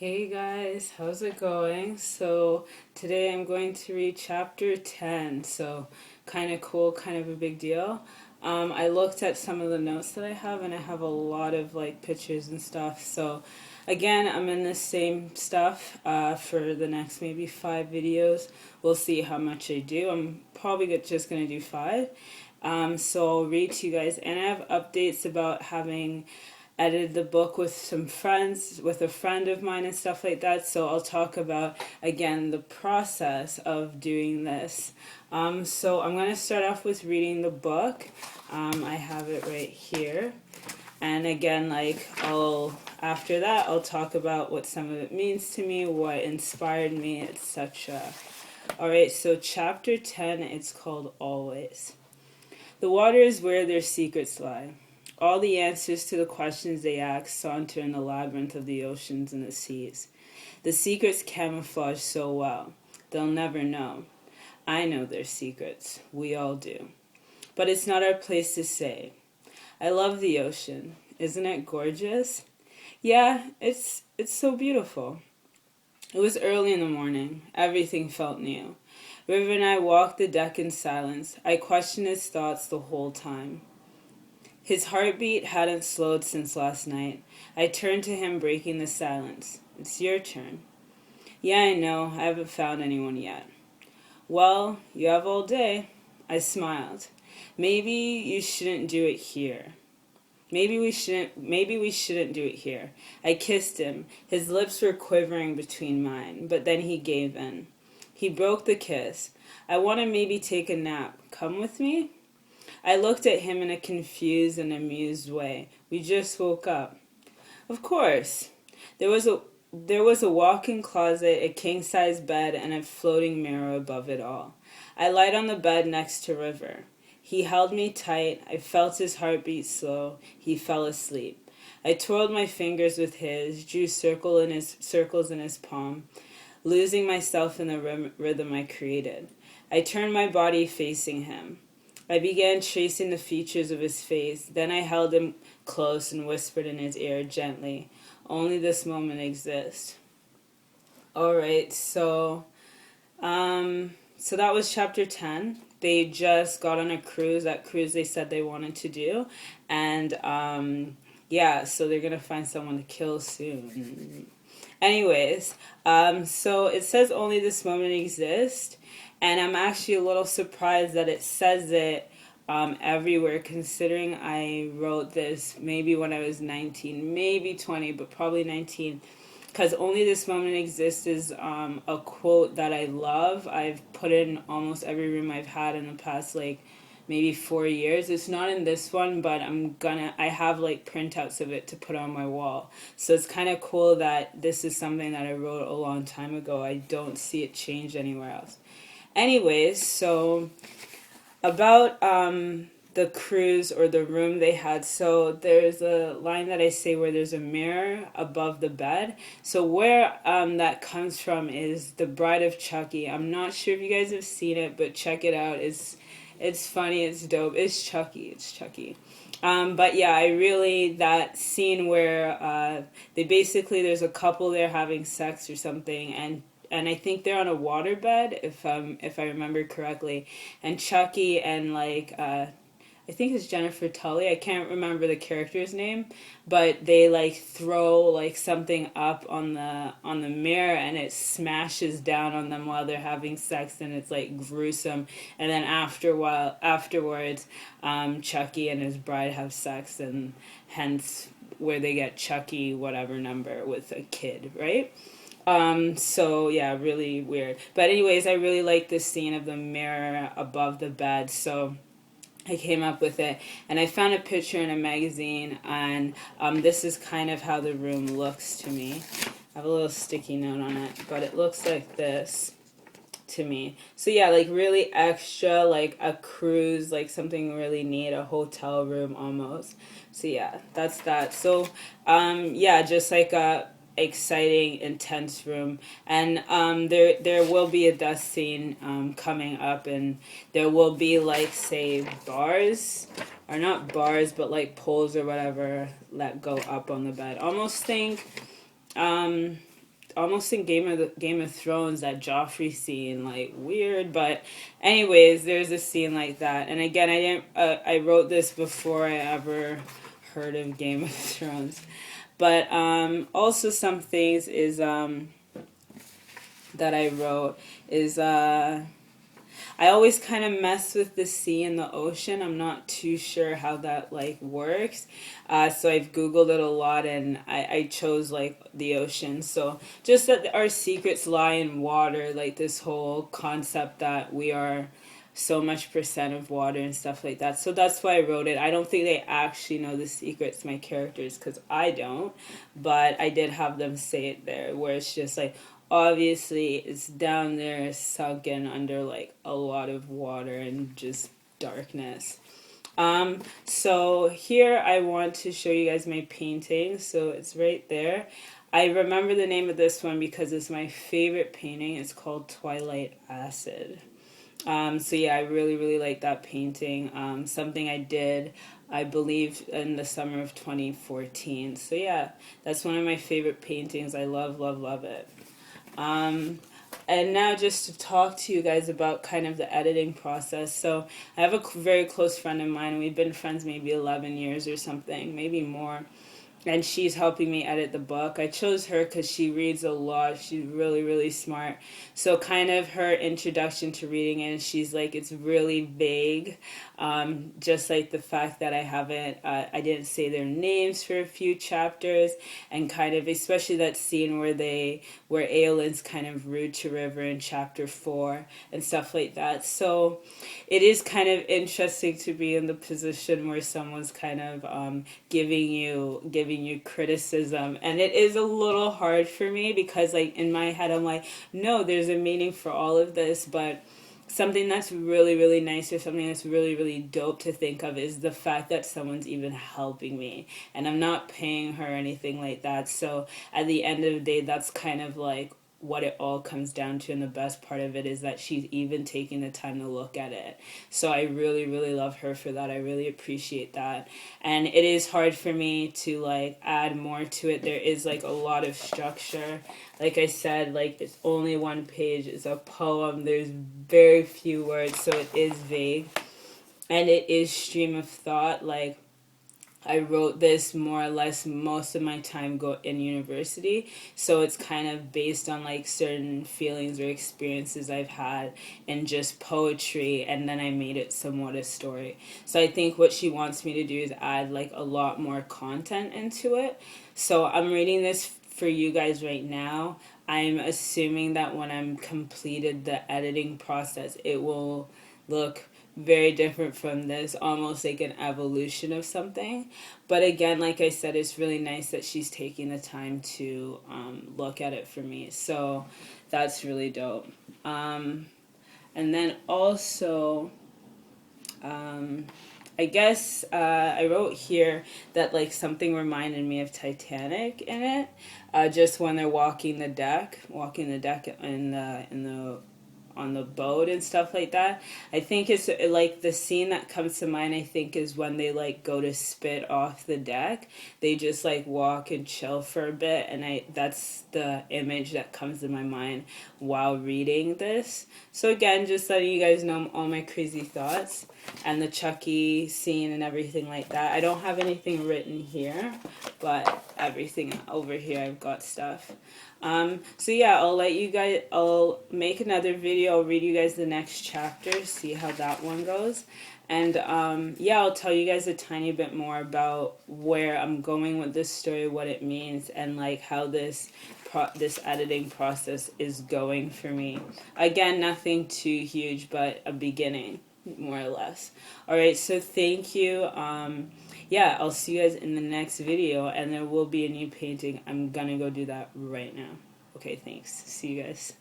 Hey guys, how's it going? So today I'm going to read chapter 10. So kind of cool, kind of a big deal. I looked at some of the notes that I have, and I have a lot of like pictures and stuff. So again, I'm in the same stuff for the next maybe 5 videos. We'll see how much I do. I'm probably just going to do 5. So I'll read to you guys, and I have updates about having edited the book with some friends, with a friend of mine and stuff like that. So I'll talk about, again, the process of doing this. So I'm going to start off with reading the book. I have it right here. And again, after that, I'll talk about what some of it means to me, what inspired me, etc. Alright, so chapter 10, it's called Always. The water is where their secrets lie. All the answers to the questions they ask saunter in the labyrinth of the oceans and the seas. The secrets camouflage so well, they'll never know. I know their secrets. We all do. But it's not our place to say. I love the ocean. Isn't it gorgeous? Yeah, it's so beautiful. It was early in the morning. Everything felt new. River and I walked the deck in silence. I questioned his thoughts the whole time. His heartbeat hadn't slowed since last night. I turned to him, breaking the silence. It's your turn. Yeah, I know. I haven't found anyone yet. Well, you have all day. I smiled. Maybe you shouldn't do it here. Maybe we shouldn't do it here. I kissed him. His lips were quivering between mine, but then he gave in. He broke the kiss. I want to maybe take a nap. Come with me? I looked at him in a confused and amused way. We just woke up. Of course. There was a walk-in closet, a king-size bed, and a floating mirror above it all. I lied on the bed next to River. He held me tight. I felt his heartbeat slow. He fell asleep. I twirled my fingers with his, drew circles in his palm, losing myself in the rhythm I created. I turned my body facing him. I began tracing the features of his face. Then I held him close and whispered in his ear gently, "Only this moment exists." Alright, so that was chapter 10. They just got on a cruise. That cruise they said they wanted to do. And so they're going to find someone to kill soon. Anyways, so it says only this moment exists. And I'm actually a little surprised that it says it everywhere, considering I wrote this maybe when I was 19, maybe 20, but probably 19. Because only this moment exists is a quote that I love. I've put it in almost every room I've had in the past, maybe 4 years. It's not in this one, but I have printouts of it to put on my wall. So it's kind of cool that this is something that I wrote a long time ago. I don't see it changed anywhere else. Anyways, so about the cruise or the room they had. So there's a line that I say where there's a mirror above the bed. So where that comes from is the Bride of Chucky. I'm not sure if you guys have seen it, but check it out. It's funny, it's dope. It's Chucky. But yeah, that scene where there's a couple there having sex or something, and I think they're on a waterbed, if I remember correctly. And Chucky and I think it's Jennifer Tully. I can't remember the character's name, but they throw something up on the mirror, and it smashes down on them while they're having sex, and it's gruesome. And then afterwards, Chucky and his bride have sex, and hence where they get Chucky whatever number with a kid, right? So yeah, really weird. But anyways, I really like this scene of the mirror above the bed, so I came up with it. And I found a picture in a magazine, and this is kind of how the room looks to me. I have a little sticky note on it, but it looks like this to me. So yeah, really extra, a cruise, something really neat, a hotel room almost. So yeah, that's that. So just a exciting, intense room. And there will be a death scene coming up, and there will be say bars, or not bars, but poles or whatever that go up on the bed. Almost think almost in Game of Thrones, that Joffrey scene, like weird, but anyways, there's a scene like that. And again, I wrote this before I ever heard of Game of Thrones. But also some things is that I wrote is I always kind of mess with the sea and the ocean. I'm not too sure how that like works. So I've Googled it a lot, and I chose like the ocean. So just that our secrets lie in water, like this whole concept that we are so much percent of water and stuff like that. So that's why I wrote it. I don't think they actually know the secrets, my characters, because I don't. But I did have them say it there, where it's just like, obviously it's down there sunken under like a lot of water and just darkness. So here I want to show you guys my painting. So it's right there. I remember the name of this one because it's my favorite painting. It's called Twilight Acid. So yeah, I really, really like that painting. Something I did, I believe, in the summer of 2014. So yeah, that's one of my favorite paintings. I love, love, love it. And now just to talk to you guys about kind of the editing process. So I have a very close friend of mine. We've been friends maybe 11 years or something, maybe more. And she's helping me edit the book. I chose her because she reads a lot. She's really, really smart. So kind of her introduction to reading it, she's like, it's really vague. Just like the fact that I didn't say their names for a few chapters, and kind of, especially that scene where Eowyn's kind of rude to River in chapter 4 and stuff like that. So it is kind of interesting to be in the position where someone's kind of giving you criticism, and it is a little hard for me because like in my head I'm like, no, there's a meaning for all of this. But something that's really, really nice, or something that's really, really dope to think of, is the fact that someone's even helping me, and I'm not paying her or anything like that. So at the end of the day, that's kind of like what it all comes down to, and the best part of it is that she's even taking the time to look at it. So I really, really love her for that. I really appreciate that. And it is hard for me to like add more to it. There is like a lot of structure. Like I said, like it's only one page, it's a poem, there's very few words, so it is vague. And it is stream of thought. Like I wrote this more or less most of my time in university, so it's kind of based on like certain feelings or experiences I've had in just poetry, and then I made it somewhat a story. So I think what she wants me to do is add like a lot more content into it. So I'm reading this for you guys right now. I'm assuming that when I'm completed the editing process, it will look very different from this, almost like an evolution of something. But again, like I said, it's really nice that she's taking the time to look at it for me. So that's really dope. And then also, I guess I wrote here that like something reminded me of Titanic in it. Just when they're walking the deck in the on the boat and stuff like that. I think it's like the scene that comes to mind, I think, is when they like go to spit off the deck. They just like walk and chill for a bit, and that's the image that comes to my mind while reading this. So again, just letting you guys know all my crazy thoughts and the Chucky scene and everything like that. I don't have anything written here, but everything over here I've got stuff. So yeah, I'll make another video. I'll read you guys the next chapter, see how that one goes. And yeah, I'll tell you guys a tiny bit more about where I'm going with this story, what it means, and like how this editing process is going for me. Again, nothing too huge, but a beginning, more or less. Alright, so thank you. Yeah, I'll see you guys in the next video, and there will be a new painting. I'm gonna go do that right now. Okay, thanks. See you guys.